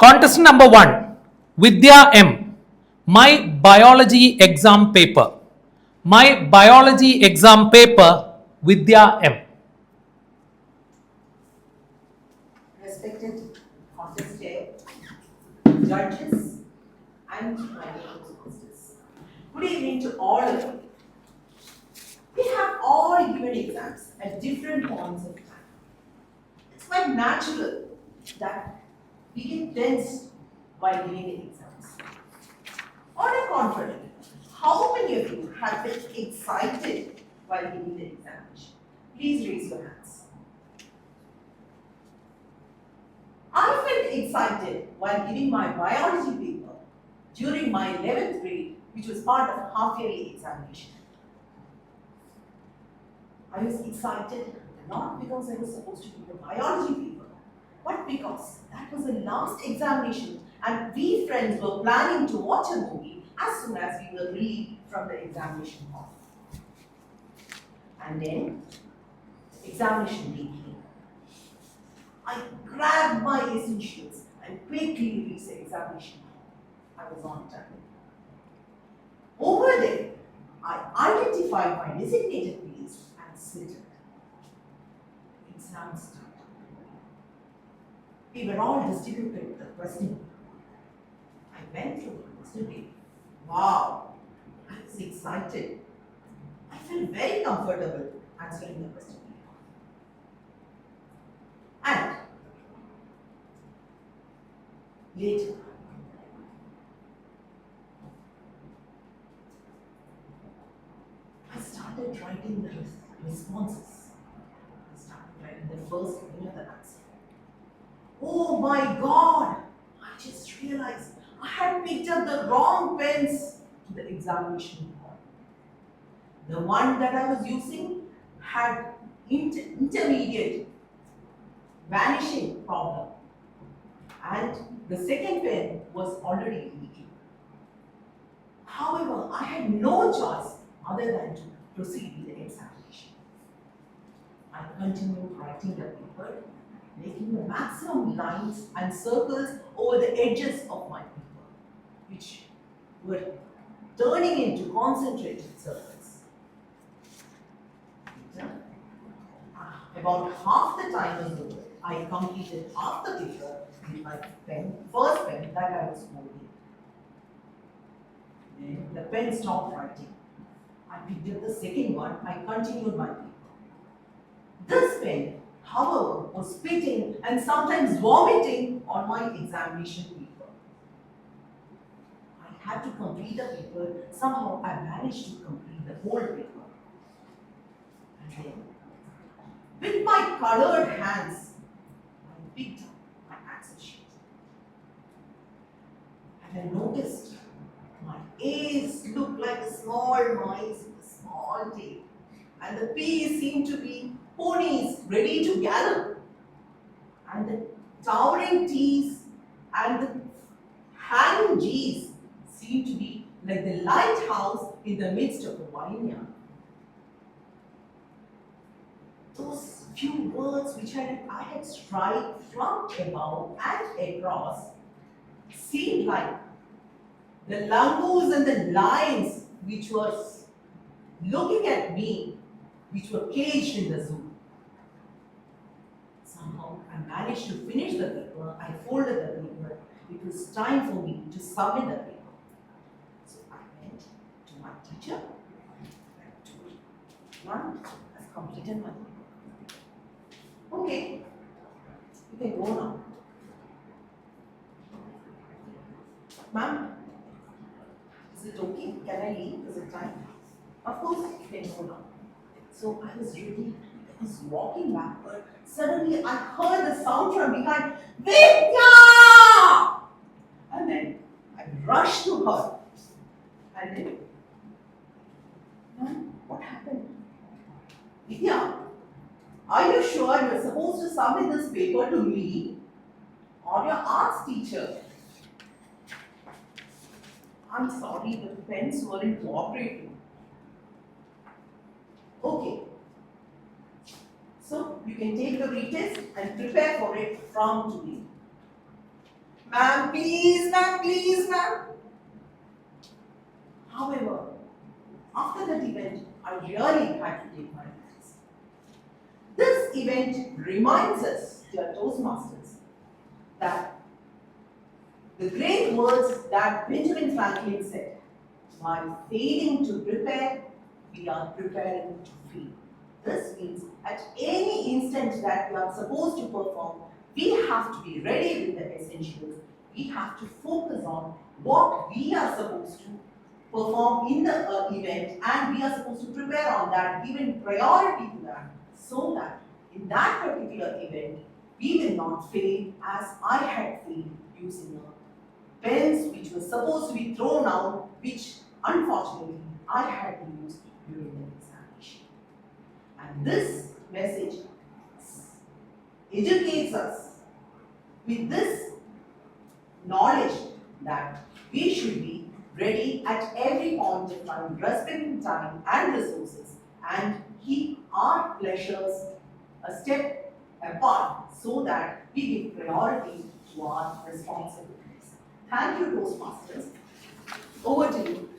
Contestant number 1, Vidhya M. My biology exam paper. My biology exam paper, Vidhya M. Respected contest chair, judges, and my co-hostess. Good evening to all of you. We have all given exams at different points of time. It's quite natural that we get tensed while giving the exams. On the contrary, how many of you have been excited while giving the examination? Please raise your hands. I felt excited while giving my biology paper during my 11th grade, which was part of half-yearly examination. I was excited not because I was supposed to give a biology paper, but because that was the last examination and we friends were planning to watch a movie as soon as we were relieved from the examination hall. And then, examination day came. I grabbed my essentials and quickly reached the examination hall. I was on time. Over there, I identified my designated place and sat. Exam started. We were all distributed with the question. I went through the question paper. Wow, I was excited. I felt very comfortable answering the question paper. And later, I started writing the responses. I started writing the first and the answer. Oh my God! I just realized I had picked up the wrong pens to the examination hall. The one that I was using had intermediate vanishing problem, and the second pen was already leaking. However, I had no choice other than to proceed with the examination. I continued writing the paper, making the maximum lines and circles over the edges of my paper, which were turning into concentrated circles. About half the time was over. I completed half the paper with my first pen that I was holding. Then the pen stopped writing. I picked up the second one. I continued my paper. This pen, however, was spitting and sometimes vomiting on my examination paper. I had to complete the paper. Somehow I managed to complete the whole paper. And then, with my colored hands, I picked up my answer sheet. And I noticed my A's looked like small mice with a small tail. And the P's seemed to be ponies ready to gallop. And the towering T's and the hanging G's seemed to be like the lighthouse in the midst of a vineyard. Those few words which I had strived from above and across seemed like the langurs and the lions which was looking at me, which were caged in the zoo. Somehow I managed to finish the paper. I folded the paper. It was time for me to submit the paper. So I went to my teacher and told her, "Ma'am, I've completed my paper. Okay, you can go now." "Ma'am, is it okay? Can I leave? Is it time?" "Of course, you can go now." So I was ready. I was walking backward. Suddenly I heard the sound from behind, "Vidhya!" And then I rushed to her. And then, "Ma'am, what happened?" "Vidhya, are you sure you're supposed to submit this paper to me or your arts teacher?" "I'm sorry, but the pens weren't cooperating." "Okay. So you can take the retest and prepare for it from today." Ma'am, please, ma'am. However, after that event, I really had to take my hands. This event reminds us, dear Toastmasters, that the great words that Benjamin Franklin said, by failing to prepare, we are preparing to fail. This means at any instant that we are supposed to perform, we have to be ready with the essentials. We have to focus on what we are supposed to perform in the event, and we are supposed to prepare on that, giving priority to that, so that in that particular event, we will not fail as I had failed using a pens which was supposed to be thrown out, which unfortunately I had to use during the examination. And this message educates us with this knowledge that we should be ready at every point of time, respecting time and resources, and keep our pleasures a step apart so that we give priority to our responsibilities. Thank you, Toastmasters. Over to you.